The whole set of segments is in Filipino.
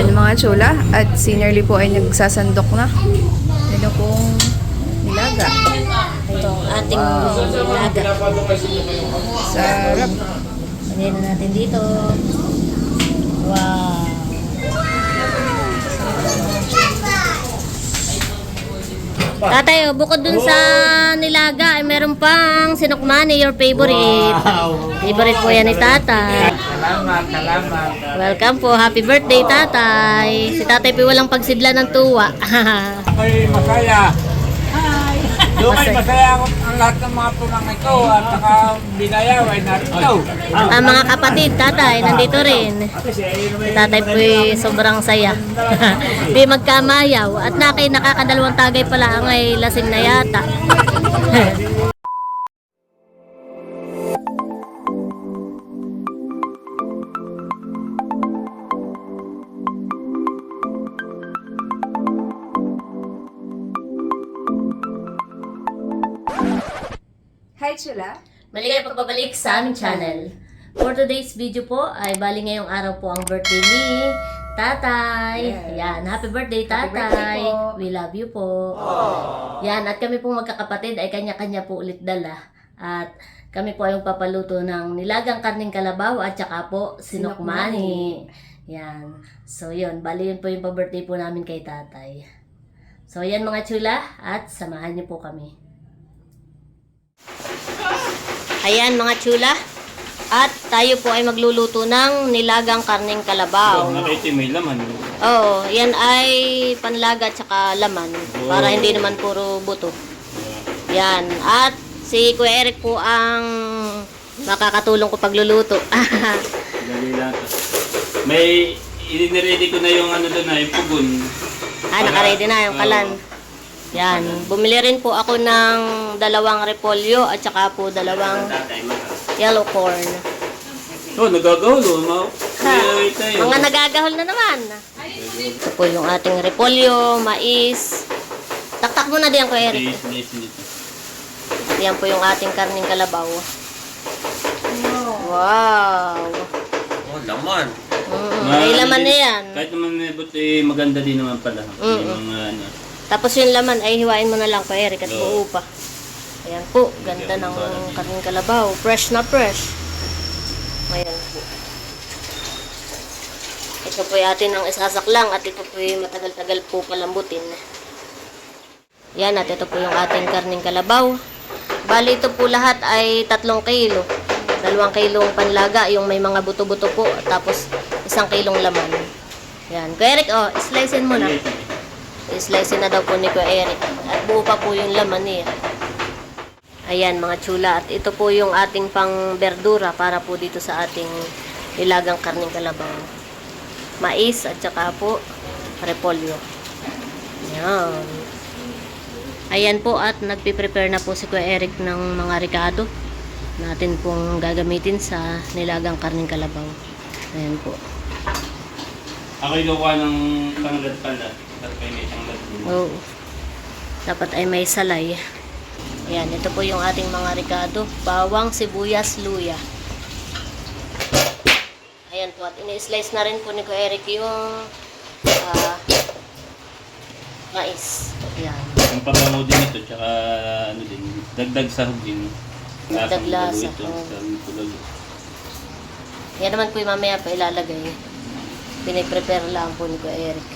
Ayan mga chula. At si Nerly po ay nagsasandok na. Ito pong nilaga. Ito ang ating nilaga. Sarap. Lagyan na natin dito. Wow! Tatay, oh, bukod dun sa nilaga, ay meron pang sinukmani, your favorite. Wow. Favorite po yan ni tatay. Salamat. Welcome po. Happy birthday, tatay. Si tatay po walang pagsidla ng tuwa. Ako'y masaya. Doon ay masaya ang lahat ng mga pumangay ko at saka binayaw ay narito. Ang mga kapatid, tatay, nandito rin. Si tatay po sobrang saya. Di magkamayaw. At nakakadalawang tagay pala ang ay lasing na yata. Hi chula. Maligay pagbabalik sa aming channel. For today's video po ay bali ngayong araw po ang birthday ni Tatay. Yes. Yan, happy birthday Happy Tatay. birthday po. We love you po. Yan, at kami pong magkakapatid ay kanya-kanya po ulit dala. At kami po ay papaluto ng nilagang karning kalabaw at saka po sinukmani. Yan. So yun, bali yun po yung pa-birthday po namin kay Tatay. So yan mga chula at samahan niyo po kami. Ayan mga chula. At tayo po ay magluluto ng nilagang karning kalabaw. Nakita may laman. Oo, yan ay panlaga at saka laman. Para hindi naman puro buto. Yan. At si Kuya Eric po ang makakatulong ko pagluluto. Dali lang. May iniready ko na yung ano doon na yung pugon. Naka-ready na yung kalan. Yan. Bumili rin po ako ng 2 repolyo at saka po 2 yellow corn. Oh, nagagawlo. Mga nagagahol na naman. Ito po yung ating repolyo, mais. Taktak mo na diyan, Kuya Eric. Yan po yung ating karning kalabaw. Wow. Oh, laman. May laman na yan. Kahit naman may buti, maganda din naman pala. May mga ano. Tapos yung laman ay hiwain mo na lang, Kuya Eric, at buo pa. Ayan po, ganda ng karning kalabaw. Fresh na fresh. Ayan po. Ito po yung atin ang isasaklang at ito po yung matagal-tagal po palambutin. Yan, at ito po yung ating karning kalabaw. Bali ito po lahat ay 3 kilo. 2 kilong panlaga, yung may mga buto-buto po. Tapos 1 kilong laman. Yan. Kuya Eric, oh, slicein mo na. I-slicein na daw po ni Kuya Eric. At buo pa po yung laman niya. Ayan mga chula. At ito po yung ating pang berdura para po dito sa ating nilagang karning kalabaw. Mais at saka po repolyo. Ayan. Ayan po at nagpiprepare na po si Kuya Eric ng mga ricado natin pong gagamitin sa nilagang karning kalabaw. Ayan po. Ako'y gawa ng tanglad pala. At may tanglad. Oo. Dapat ay may salay. Ayan, ito po yung ating mga ricado. Bawang, sibuyas, luya. Ayan po. At ini-slice na rin po ni Kuya Eric yung mais. Ayan. Ang pagkamo din ito, tsaka ano din, dagdag sahog din. Dagdag lasa. Ito, Yan naman po yung mamaya pa ilalagay. Piniprepare lang po ni Kuya Eric.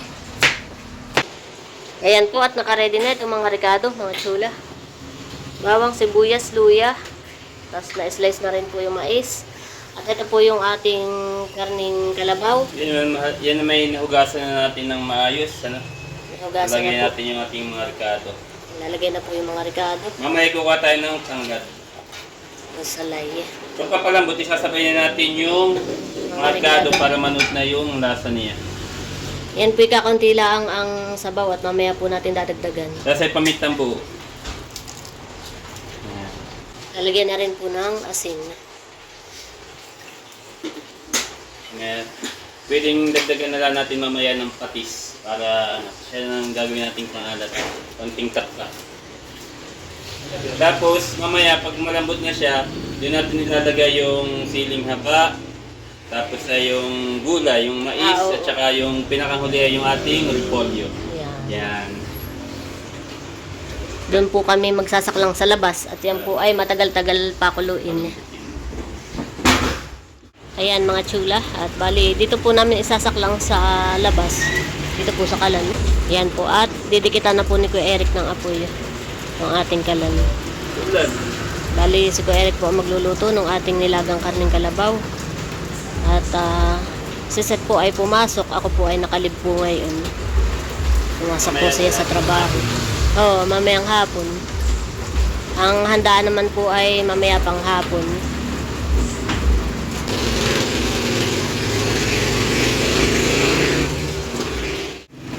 Ayan po at naka-ready na itong mga ricado, mga chula. Bawang, sibuyas, luya. Tapos na-slice na rin po yung mais. At ito po yung ating karning kalabaw. Yan na may nahugasan na natin ng maayos. Ano? Hugasan Lagyan na po. natin yung ating mga ricado. Lalagay na po yung mga ricado. Mamaya kuha tayo ng tanglad. Masalay. So kapalambot, isasabayin natin yung mga ricado para manood na yung lasa niya. Yan po kakunti lang ang sabaw at mamaya po natin dadagdagan. Tapos ay pamitang buo. Lalagyan na rin po ng asin. Ngayon, pwedeng dagdagan na lang natin mamaya ng patis para siya nang gagawin nating pangalat. Konting tapka. Tapos mamaya pag malambot na siya, doon natin ilalagay yung siling haba, Tapos ay yung gulay, yung mais, Ah, oo. at saka yung pinakahuli ay yung ating repolyo. Yan. Yan. Doon po kami magsasaklang sa labas at yan po ay matagal-tagal pakuluin. Ayan mga chula. At bali, dito po namin isasaklang sa labas. Dito po sa kalan. Ayan po. At didikitan na po ni Kuya Eric ng apoy. Ng ating kalan. Ulan. Bali, si Kuya Eric po ang magluluto ng ating nilagang karning kalabaw. At si Seth po ay pumasok. Ako po ay nakalib po ngayon. Pumasok po siya sa trabaho. Oo, mamayang hapon. Ang handaan naman po ay mamaya pang hapon.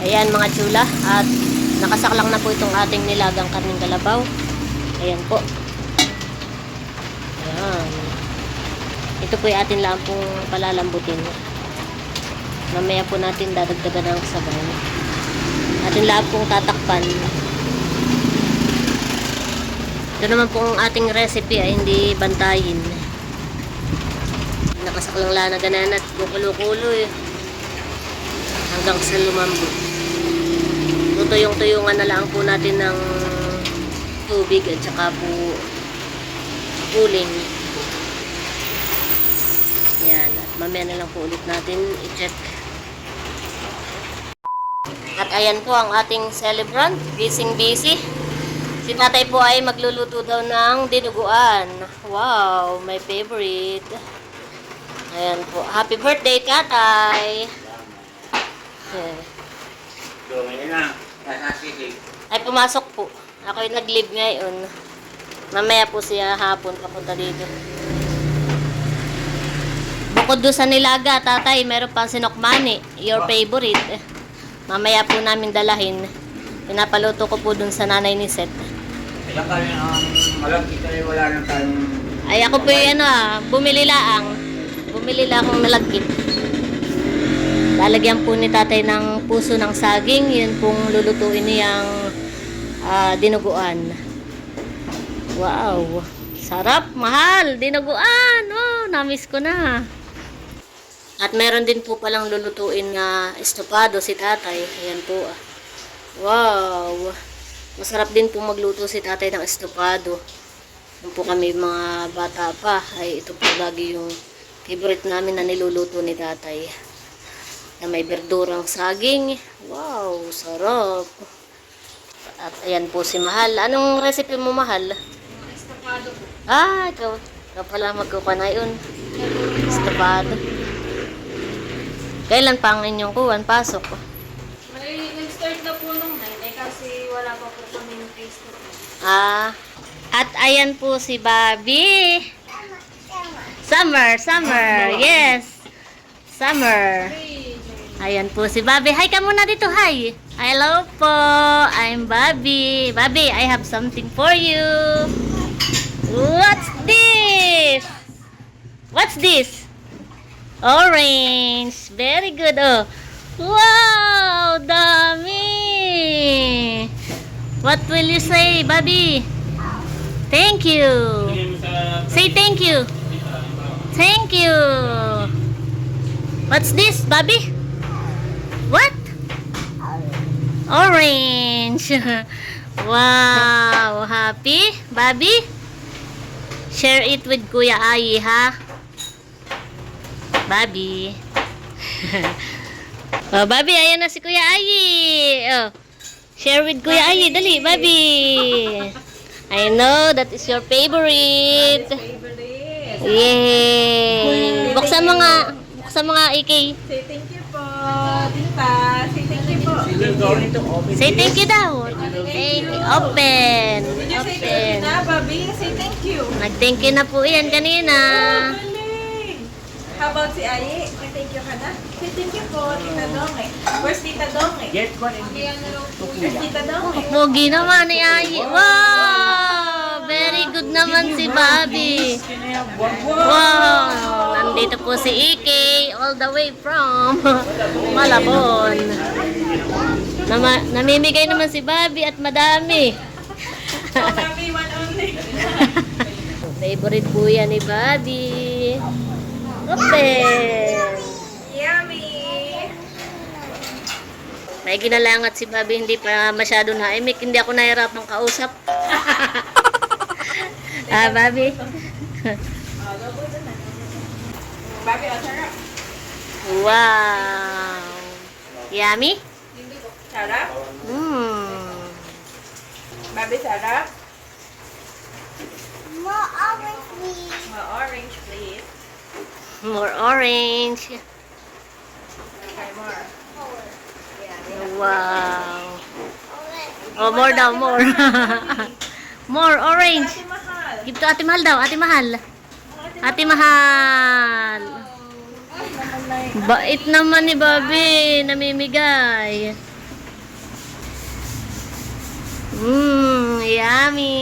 Ayan mga chula. At nakasaklang na po itong ating nilagang karning kalabaw. Ayan po. Ayan. Ito po yung atin lang pong palalambutin. Mamaya po natin dadagdagan ng sabaw. Atin lang pong tatakpan. Ito naman pong ating recipe ay hindi bantayin. Nakasaklang lang na ganan at kukulo-kulo eh. Hanggang sa lumambot. Tutuyong-tuyungan na lang po natin ng tubig at saka po uling. Yan. At mamaya na lang po ulit natin i-check. At ayan po ang ating celebrant. Busy. Si tatay po ay magluluto daw ng dinuguan. Wow, my favorite. Ayan po. Happy birthday, tatay! Ay, pumasok po. Ako yung nag-leave ngayon. Mamaya po siya hapon papunta dito. Bukod doon sa nilaga, tatay, meron pang sinokmani. Your favorite. Mamaya po namin dalahin. Pinapaluto ko po doon sa nanay ni Seth. Kaya kami ang malaki kayo, wala nang tayong... Ay, ako po yung bumili lang akong malagkit. Lalagyan po ni tatay ng puso ng saging. Yun pong lulutuin niyang dinuguan. Wow! Sarap! Mahal! Dinuguan! Oh, namiss ko na. At meron din po palang lulutuin na estopado si tatay. Ayan po. Wow! Masarap din po magluto si tatay ng estopado. Nung po kami mga bata pa, ay ito po lagi yung favorite namin na niluluto ni tatay. Na may berdurang saging. Wow! Sarap! At ayan po si Mahal. Anong recipe mo, Mahal? Estopado po. Ah, ikaw pala magkukanay yun. Estopado. Kailan pa ang inyong kuwan? Pasok. May nag-start na po nung 9 kasi wala pa po kami ng Facebook. At ayan po si Bobby. Summer. Yes. Summer. Ayan po si Bobby. Hi ka muna dito. Hi. Hello po. I'm Bobby. Bobby, I have something for you. What's this? What's this? Orange. Very good. Oh. Wow, dami. What will you say, Bobby? Thank you. Say thank you. Thank you. What's this, Bobby? What? Orange. Wow, happy, Bobby? Share it with Kuya Ayi, ha? Bobby. Oh, Bobby, ayan na si Kuya Ayi. Oh. Share with Kuya Ayi. Dali, Bobby. I know that is your favorite. Yay! Buksan mo nga AK. Say thank you po, tita. Say thank you po. Say thank you daw. Thank you. Open. Did you say thank you na, Bobby? Say thank you. Nag-thank you na po yan kanina. Galing. How about si Ayi? May thank you ka na? Say thank you po, Tita Dong. Where's Tita Dong? Get one and Where's Tita Dong? Pogi naman ni Ayi. Wow! Very good naman si Bobby. Wow! Nandito po si EK all the way from Malabon. Namimigay naman si Bobby at madami. Oh, Bobby, one only. Favorite po yan ni Bobby. Open! Yummy! May ginalangat si Bobby, hindi pa masyado naimik. Hindi ako nahirapang kausap. Bobby? Babi, ang sarap. Wow! Yummy? Sarap? Mmm. Babi, sarap? More orange, please. More orange, please. More orange. Okay, more. Wow. Oh, more daw, more. More orange. Ate Mahal. Give to Ate Mahal daw, Ate Mahal. Ate Mahal. Bait naman ni Bobby, namimigay. Yummy.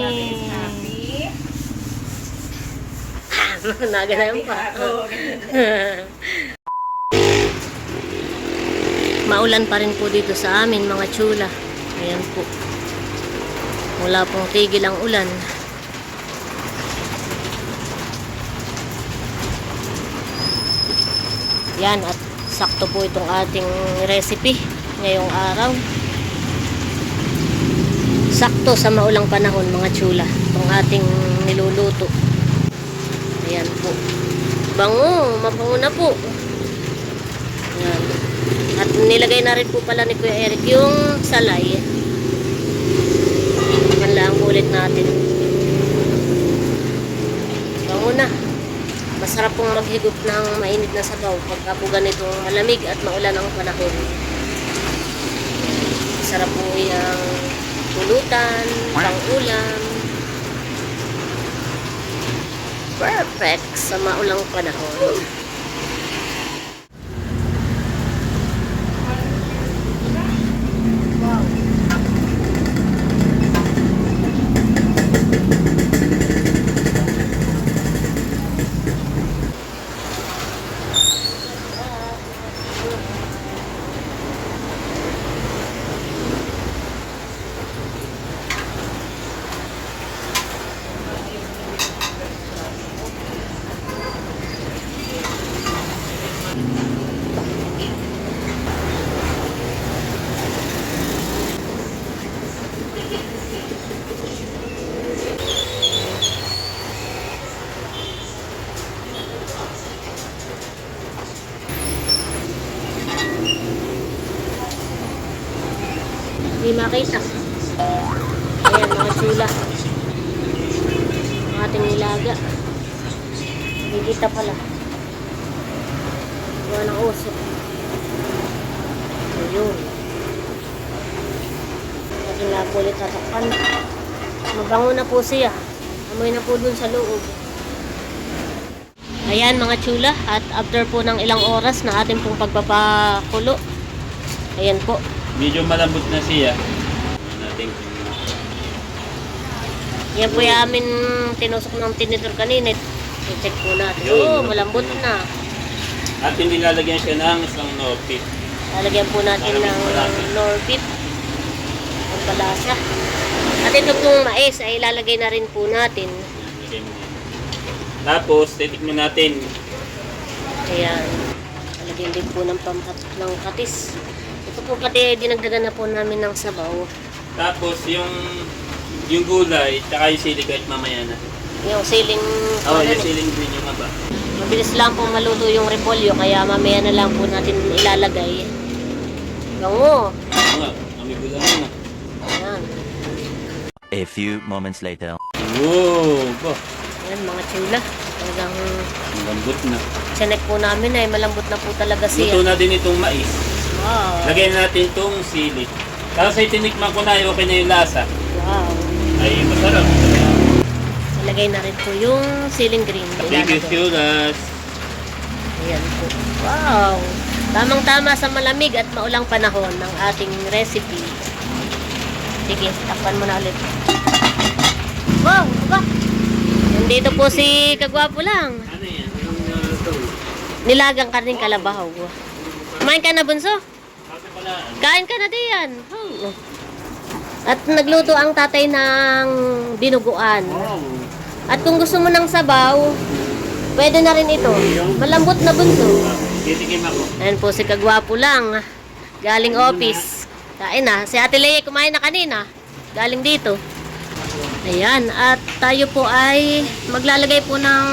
Babi is happy. Naganayan pa. Oh, Maulan pa rin po dito sa amin, mga chula. Ayan po. Wala pong tigil ang ulan. Yan, at sakto po itong ating recipe ngayong araw. Sakto sa maulang panahon, mga chula. Itong ating niluluto. Ayan po. Bango, mabango na po. Ayan. At nilagay na rin po pala ni Kuya Eric yung salay. Yan lang ulit natin. Bango na. Masarap pong maghigop ng mainit na sabaw pagka po ganitong malamig at maulan ang panahon. Masarap po yung pulutan, pang-ulam. Perfect sa maulang panahon. Hindi makita. Ayan, mga chula. Ang ating nilaga. Hindi kita pala. Gawa ng uso. Ayun. Ating napulit tatakpan. Mabango na po siya. Amoy na po dun sa loob. Ayan, mga chula. At after po ng ilang oras na ating pong pagpapakulo. Ayan po. Medyo malambot na siya. Natin. Yan po yung amin tinusok ng tinidor kanina. I-check po natin. Yun. Oh, malambot na. At hindi lalagyan siya ng isang nopit. Lalagyan po natin ng Norbit. Ang palasa. At ito pong mais ay ilalagay na rin po natin. Lagyan mo yan. Tapos, titikman natin. Ayan. Lalagyan din po ng ng katis. Ito po pati dinagdagan na po namin ng sabaw. Tapos, yung gulay, tsaka yung sili kahit mamaya na. Yung siling... Oo, yung siling green yung haba. Mabilis lang po maluto yung repolyo kaya mamaya na lang po natin ilalagay. Bango. Oo nga, kami gulay na. Ayan. A few moments later. Wow! Ba, Ayan mga chula. Talagang ang lambot na. sinek po namin ay malambot na po talaga siya. Luto na din itong mais. Wow. Lagyan natin itong sili. Tapos ay tinikman ko na, okay na yung lasa. Wow. Ay, masarap. Ilagay na rin po yung siling green. Thank you, Ilalagay. Chulas. Ayan po. Wow. Tamang-tama sa malamig at maulang panahon ng ating recipe. Sige, takpan mo na ulit. Wow, ba? Nandito po si Kagwapo lang. Ano yan? Nilagang karning kalabaw. Kumain ka na, bunso? Kasi pala, Kain ka na diyan. Oh. At nagluto ang tatay ng dinuguan. wow. At kung gusto mo ng sabaw, Pwede na rin ito. Malambot na bunso. Titikim ako. Ayan po si Kagwapo lang. Galing office. Kain na. Si Ate Lea kumain na kanina. Galing dito. Ayan. At tayo po ay maglalagay po ng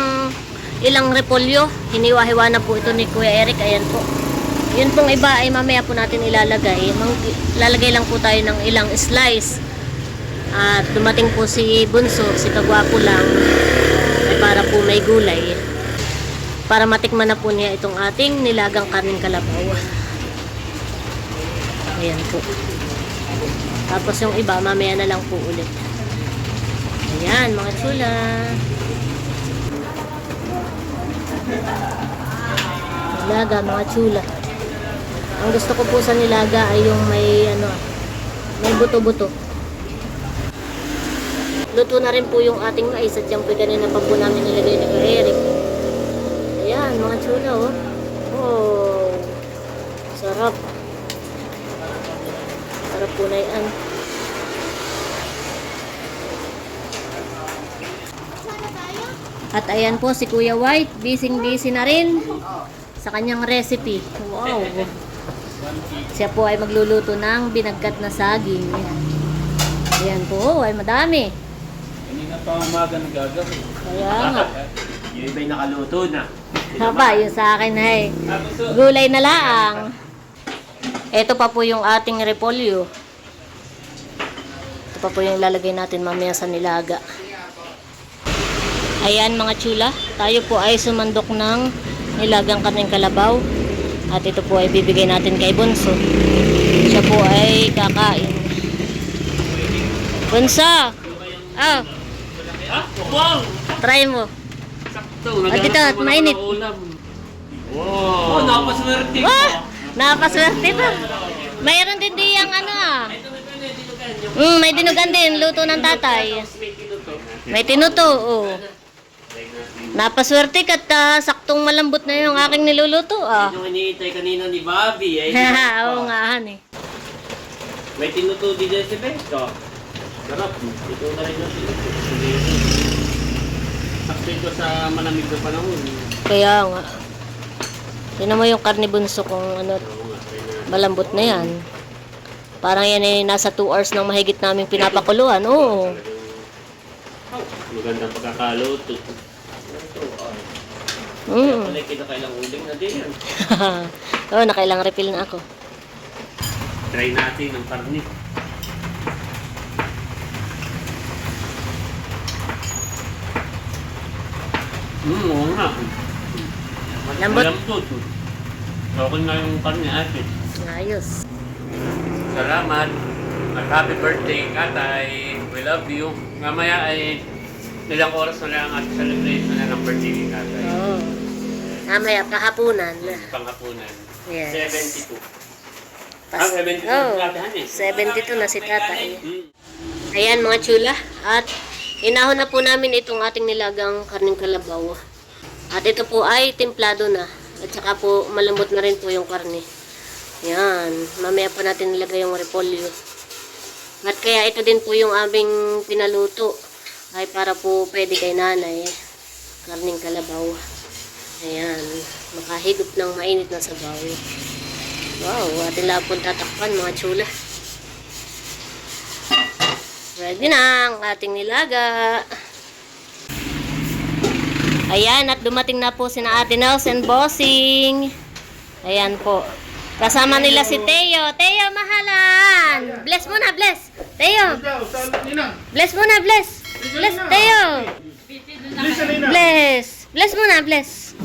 ilang repolyo. Hiniwa-hiwa na po ito ni Kuya Eric. Ayan po. Yun pong iba ay mamaya po natin ilalagay. Lalagay lang po tayo ng ilang slice. At dumating po si Bunso, si Kagwapo lang. Ay para po may gulay. Para matikman na po niya itong ating nilagang karning kalabaw. Ayan po. Tapos yung iba, mamaya na lang po ulit. Ayan, mga chula. Nilaga, mga chula. Ang gusto ko po sa nilaga ay yung may may buto-buto. Luto na rin po yung ating mais at yung ganina pa po namin nilagay ni Kuya Eric. Ayan, mga chula, oh. Oh, sarap. Sarap po na yan. At ayan po si Kuya White, busy na rin sa kanyang recipe. Wow! Siya po ay magluluto ng binagkat na saging. Ayan po, ay madami. Kanina pa umaga nagagawin. Kaya nga. Yung iba'y nakaluto na. Haba, yung sa akin ay gulay na laang. Ito pa po yung ating repolyo. Ito pa po yung lalagay natin mamaya sa nilaga. Ayan mga chula, tayo po ay sumandok ng nilagang karning kalabaw. At ito po ay bibigay natin kay Bunso. Siya po ay kakain. Bunso! Oh! Wow! Try mo. Sakto. At ito, at mainit. Wow! Oh, napaswerte ko. Ah! Napaswerte pa. Mayroon din diyang may dinugan din, luto ng tatay. May tinuto, oh. Napaswerte ka at saktong malambot na yung aking niluluto, ah. Yung iniitay kanina ni Bobby. Oo nga, eh. May tinuto din dyan si Beto. Sarap. Ito na rin yung tinuto. Sakto ito sa malamig na panahon. Kaya nga. Tignan mo yung karne Bunso kung malambot na yan. Parang yan ay nasa 2 hours nang mahigit naming pinapakuluan. Oo. Magandang pagkakaluto. Wala kinakailang uling na din yan. Oo, nakailang refill na ako. Try natin ang karne. Oo nga. Lambot. Malambot. Okay na yung karne ate. Ayos. Salamat. At happy birthday, Katay. We love you. Mamaya ay ilang oras na lang at celebration na ng birthday ni Katay. Oo. Mamaya, kahapunan. Panghapunan. Yes. 72. 72 Oh, na Katay. 72 na si tatay. Hmm. Ayan mga chula. At inahon na po namin itong ating nilagang karning kalabaw. At ito po ay templado na. At saka po malambot na rin po yung karne. Yan. Mamaya pa natin nilagay yung repolyo. At kaya ito din po yung aming pinaluto. Ay para po pwede kay nanay. Karning kalabaw. Ayan. Makahigop ng mainit na sabaw. Wow. Ating lapon tatakpan mga chula. Ready na ang ating nilaga. Ayan, at dumating na po sina Ate Nels and Bossing. Ayan po. Kasama nila si Teo. Teo, mahalan! Bless muna, bless! Teo! Bless muna, bless! Bless, Teo! Bless! Bless muna, bless!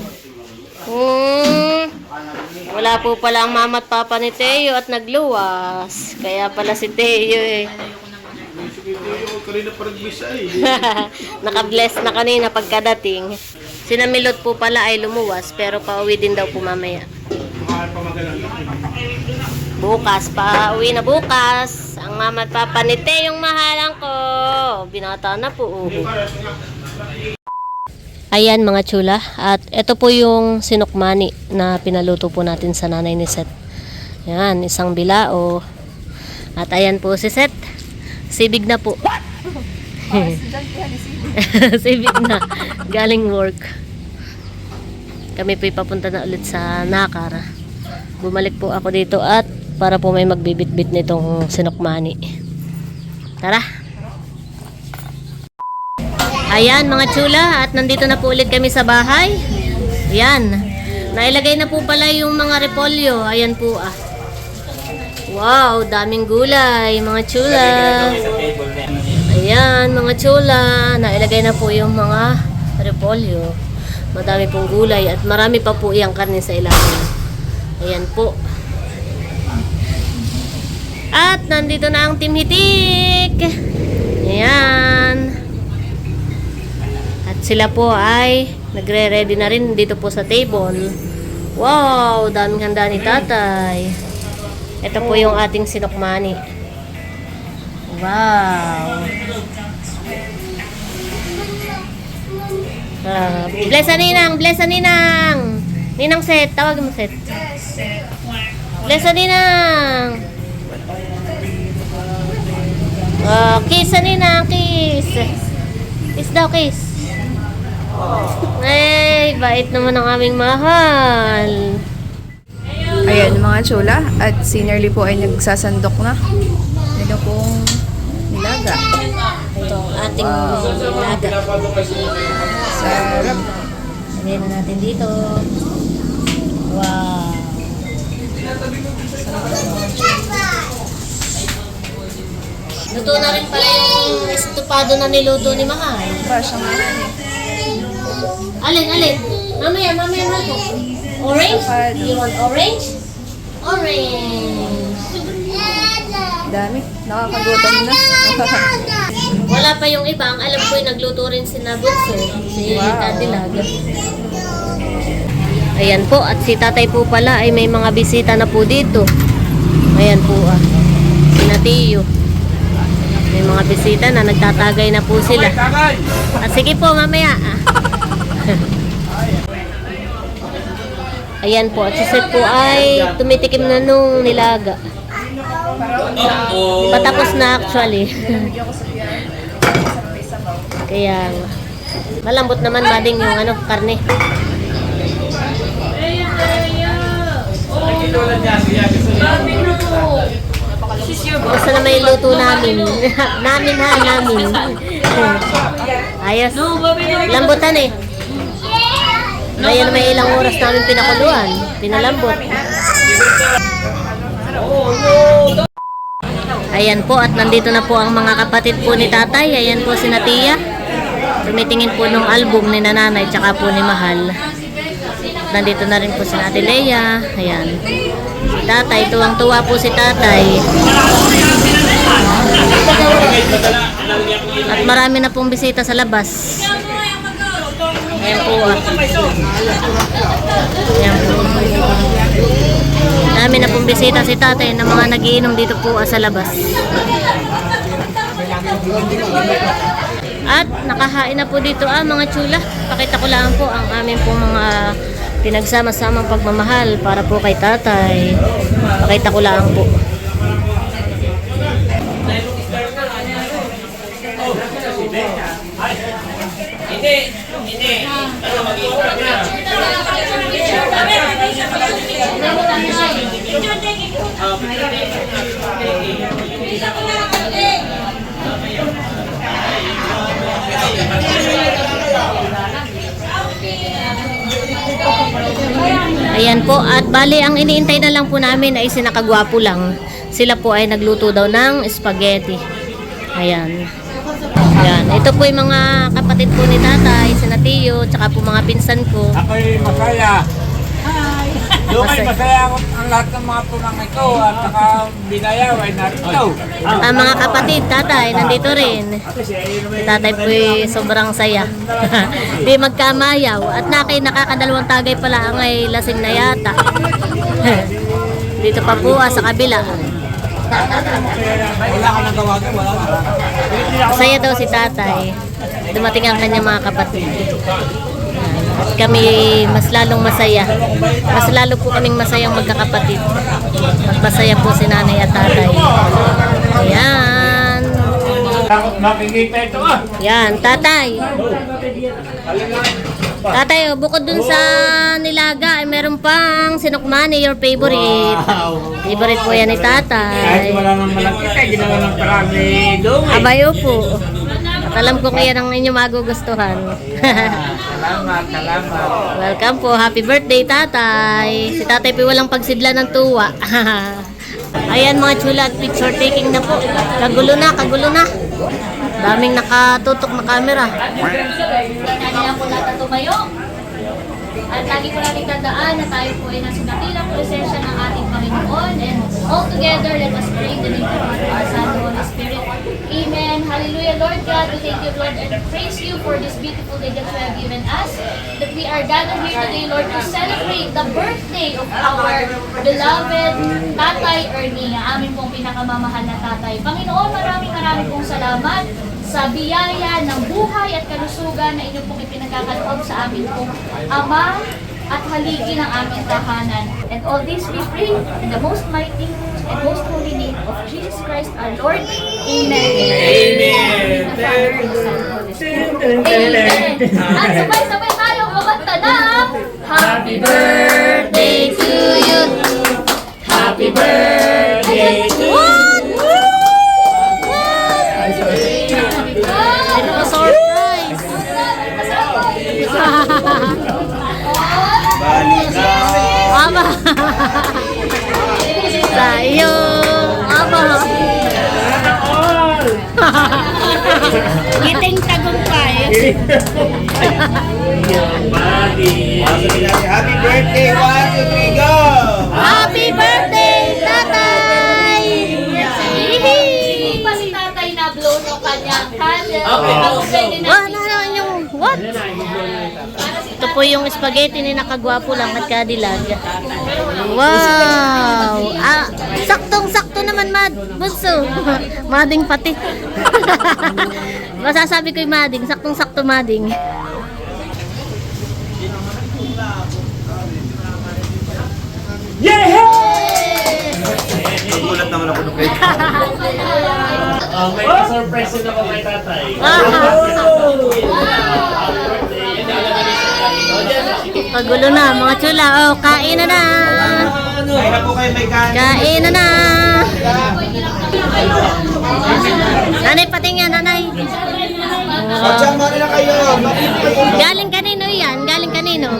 Wala po pala ang mama at papa ni Teo at nagluwas. Kaya pala si Teo eh. Naka-bless na kanina pagkadating. Sinamilot po pala ay lumuwas pero pauwi din daw po mamaya. Bukas, pauwi na bukas. Ang mama at papa ni Teo yung mahalang ko. Binata na po. Ayan mga chula. At ito po yung sinukmani na pinaluto po natin sa nanay ni Seth. Ayan, isang bilao. At ayan po si Seth. Sibig na po. Sibig na. Galing work. kami po'y papunta na ulit sa Nakar. Bumalik po ako dito at para po may magbibit-bit nitong sinukmani. Tara! Ayan mga chula, at nandito na po ulit kami sa bahay. Ayan, nailagay na po pala yung mga repolyo. Ayan po ah. Wow, daming gulay mga chula. Ayan mga chula, nailagay na po yung mga repolyo. Madami pong gulay at marami pa po iyang karne sa ilalim. Ayan po. At nandito na ang Team Hitik. Ayan. At sila po ay nagre-ready na rin dito po sa table. Wow, daming handa ni tatay. Ito po yung ating sinukmani. Wow. Bless na Ninang, bless na Ninang. Ninang Set, tawag mo Set. Bless na Ninang. Kiss na Ninang, kiss. Kiss daw, kiss. Ay, bait naman ang aming mahal. Ayan mga chula, at si Nerly po ay nagsasandok na. Nila pong nilaga. Ito ang ating nilaga. Sarap. Lagay na natin dito. Wow. Luto na rin pala yung estupado na niluto ni Mahal. Ba siyang Alin? Mamaya mahal po. Orange? You want orange? Orange. dami. Nakakagutom na. Wala pa yung iba. Ang alam ko ay nagluto rin si Nabunso. Si Tati Lag. Ayan po. At si tatay po pala ay may mga bisita na po dito. Ayan po ah. Si Natiyo. May mga bisita na nagtatagay na po sila. At sige po mamaya ah. Ayan po. At si Seth po ay tumitikim na nung nilaga. Patapos na actually. Kaya malambot naman mading yung ano, karne. Basta na may luto namin. namin. Ayos. Lambutan eh. Ngayon may ilang oras namin pinakuluan. Pinalambot. Ayan po, at nandito na po ang mga kapatid po ni tatay. Ayan po si Natia. Tumitingin po nung album ni nanay tsaka po ni Mahal. Nandito na rin po si Ate Leia. Ayan. Si tatay, tuwang-tuwa po si tatay. At marami na pong bisita sa labas. Ayan po ah. Ayan po. Dami na pong bisita si tatay na mga nagiinom dito po sa labas. At nakahain na po dito mga chula. Pakita ko lang po ang aming pong mga pinagsama-samang pagmamahal para po kay tatay. Pakita ko lang po. Ayan po, at bali ang iniintay na lang po namin ay sinakagwapo lang. Sila po ay nagluto daw ng spaghetti. Ayan. Ayan. Ito po yung mga kapatid po ni tatay, si Natiyo, tsaka po mga pinsan ko. Ako'y masaya. Hi! Doon ay masaya ang lahat ng mga pumangay ko at saka binayaw ay narito. Ang mga kapatid, tatay, nandito rin. Si tatay po sobrang saya. Di magkamayaw. At nakakadalawang tagay pala ang ay lasing na yata. Dito pa po sa kabila. Wala ka nang gawagan, wala ka. Masaya daw si tatay. Dumating ang kanyang mga kapatid. At kami mas lalong masaya. Mas lalo po kaming masayang magkakapatid. Magpasaya po si nanay at tatay. Ayan. Makikita ito ah. Yan, tatay. Tatay, bukod dun sa nilaga, ay meron pang sinukmani, your favorite. Favorite po yan ni Kahit tatay. wala nang malakita, ginawa ng parami dungay. Abayo po. At alam ko kaya ang inyong magugustuhan. Salamat, salamat. Welcome po. Happy birthday, tatay. Si tatay po walang pagsidla ng tuwa. Ayan mga chula at picture taking na po. Kagulo na, kagulo na. Daming nakatutok na camera. Kaya po natin tumayo. At lagi po natin tandaan na tayo po ay nasa dakilang presensya ng ating Panginoon. And all together, let us pray in the name of the Father, Son, and Holy Spirit. Amen. Hallelujah, Lord God. We thank you, Lord, and praise you for this beautiful day that you have given us. That we are gathered here today, Lord, to celebrate the birthday of our beloved Tatay Ernie, ang aming pong pinakamamahal na tatay. Panginoon, maraming pong salamat sa biyaya ng buhay at kalusugan na inyo pong ipinagkakaloob sa amin pong Ama at haligi ng aming tahanan. And all this we pray in the most mighty and most holy name of Jesus Christ our Lord. Amen. Amen. Amen. At sabay-sabay tayo kumanta ng Happy birthday to you. Happy birthday to you. Ano ka surprise? Ama. Tayo. Ama. Giting tagumpay. Happy birthday, 1, 2, 3, go! Happy birthday, tatay! Hindi pa si tatay na blow ng kanyang candle. Ako pwede na what? Ito po yung spaghetti ni nakagwapo lang at kadilag. Wow! Saktong-sakto naman, Bunso. Mading pati. Masasabi ko yung mading. Saktong-sakto mading. Nagulat naman ako nung kayo. May surprise din ako kay tatay. Pagulo na, mga chula. Oh, kain na na. Kaya na po kayo may kanin. Kain na na. Nanay, patingin, nanay. Diyan, mali na kayo. Galing kanino yan? Galing kanino?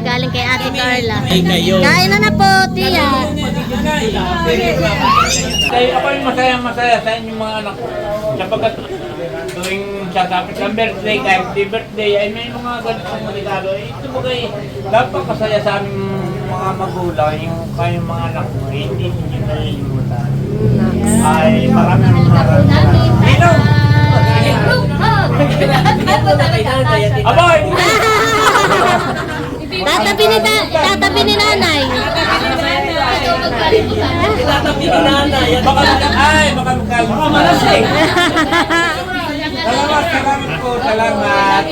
Galing kay Ate Carla. Kain na na po, tiya. Kaya ako yung masaya sa inyong mga anak ko. Sapagkat tuwing sasapit ng birthday, kahit di birthday, ay may mga ganitong regalo. Ito po kayo, dapat kasaya sa aming mga magulang, yung kayong mga anak mo, hindi ninyo nalilimutan. Ay, maraming Nino! Aboy! Tatabi ni nanay. Baka malasing. Salamat po, salamat.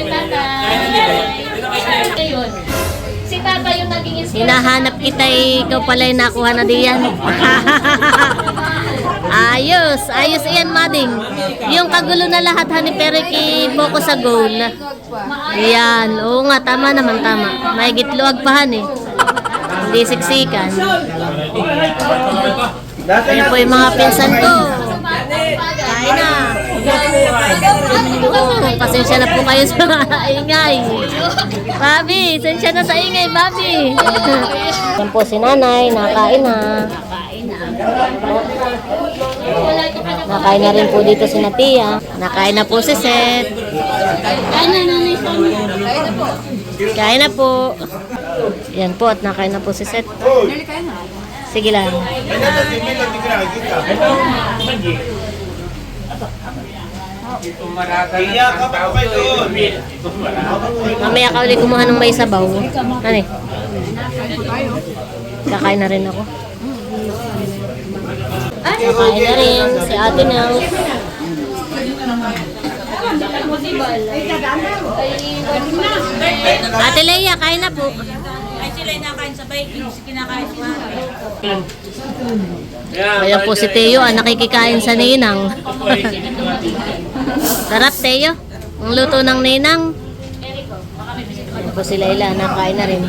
Si Tata yung naging inspiration. Hinahanap kita ikaw pala yung nakuha na diyan. Ayos iyan, Mading. Yung kagulo na lahat, honey, pero i-focus sa goal. Yan, oo nga, tama naman, tama. May gitluag pa, honey. Hindi siksikan. Ayan po yung mga pinsan ko. Kain na. Pasensya na po kayo sa ingay. Bobby, pasensya na sa ingay, Bobby. Yan po si nanay, nakain na. Nakain na rin po dito si Natia. Nakain na po si Seth. Kain na po. Yan po at nakain na po si Seth. Sige lang. Iya ka pa kayo doon. Mamaya ka ulit kumuha ng may sabaw. Ano eh? Kakain na rin ako. Kakain na rin si Ate Nels. Ate Leia, kain na po. Ay, sila yung nakain sa baking. Kinakain sa Kaya po si Teo, nakikikain sa ninang. Sarap, Teo. Ang luto ng ninang. Tapos sila ila, nakain na rin.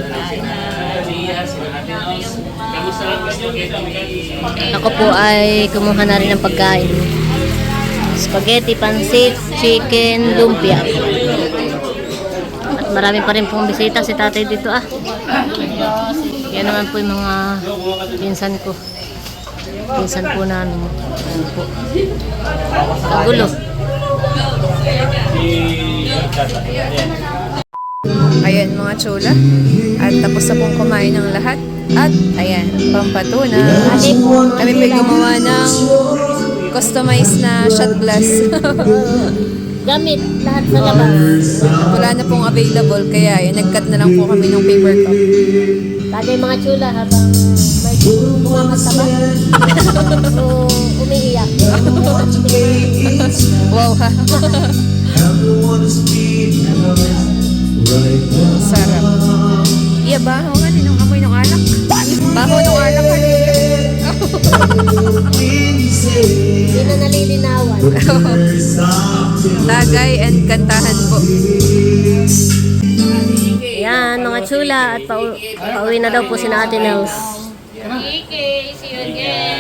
Kamusta lang ang spaghetti? Ako po ay kumuha na rin ng pagkain. Spaghetti, pansit, chicken, lumpia. At marami pa rin pong bisita si tatay dito Yan naman po yung mga pinsan ko. Pinsan po namin. Ayan po. Kagulo. Ayan mga chula. At tapos na pong kumain ng lahat. At ayan, pampatuna. Kami po'y gumawa ng customized na shot glass. Gamit lahat sa labas. Wala na pong available kaya yun, nag-cut na lang po kami ng paper cup. Tagay mga chula habang may kumakanta o umiiyak. Wow ha. Sarap. Iya, baho nga din ang amoy ng alak. Baho ng alak ka Hindi na nalilinawan. Tagay and kantahan po. Yan mga chula at pauwi na daw po si Ate Nels.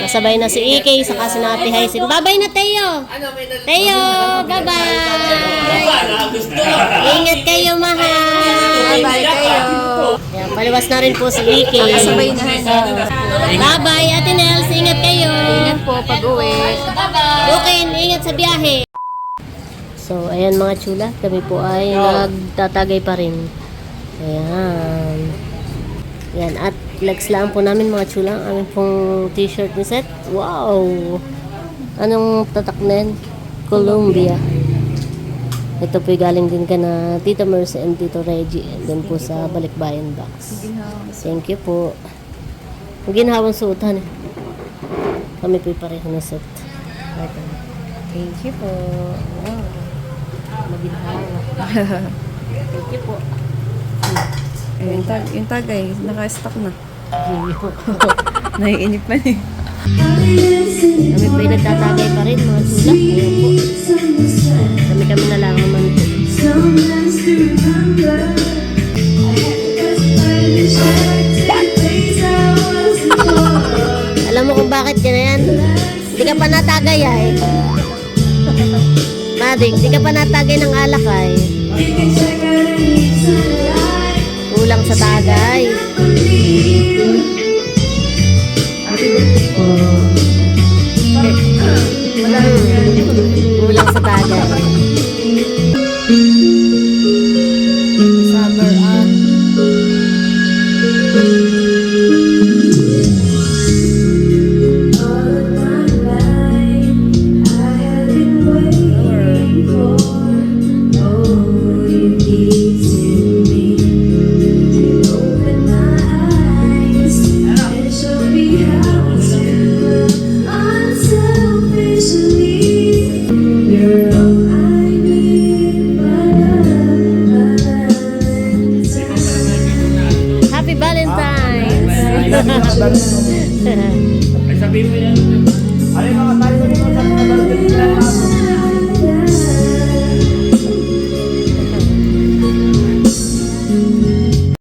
Kasabay na si Ike, saka si Ate Hyacin. Babay na Teo! Teo! Bye-bye! Ingat kayo, mahal! Bye kayo. Yan, paliwas na rin po si Ike. Kasabay na. Bye-bye, Ate Nels! Ingat kayo! Ingat po pag-uwi. Bukin, ingat sa biyahe! So, ayan mga chula, kami po ay nagtatagay pa rin. Ayan. Yan, at flex lang po namin mga chula, ang aming pong t-shirt ni set. Wow! Anong tatak na yan? Columbia. Ito po galing din ka na Tito Mercy and Tito Reggie. And then po sa Balikbayan box. Thank you po. Ginhawang suotan eh. Kami po pareho na set. Ito. Thank you po. Wow. Maginhawa. Thank you po. Yung tagay, naka-stock na. Naiinip pa eh. Kami po nagtatagay pa rin mga chula. Ayan po. Kami na lang naman po. Alam mo kung bakit ganyan? Hindi ka pa natagay ay. Madik, hindi ka pa natagay ng alak ay. Kulang sa tagay. Kulang sa tagay. Summer Happy Valentine's! Ay sabihin mo yan. Ay mga tayo ko dito sa mga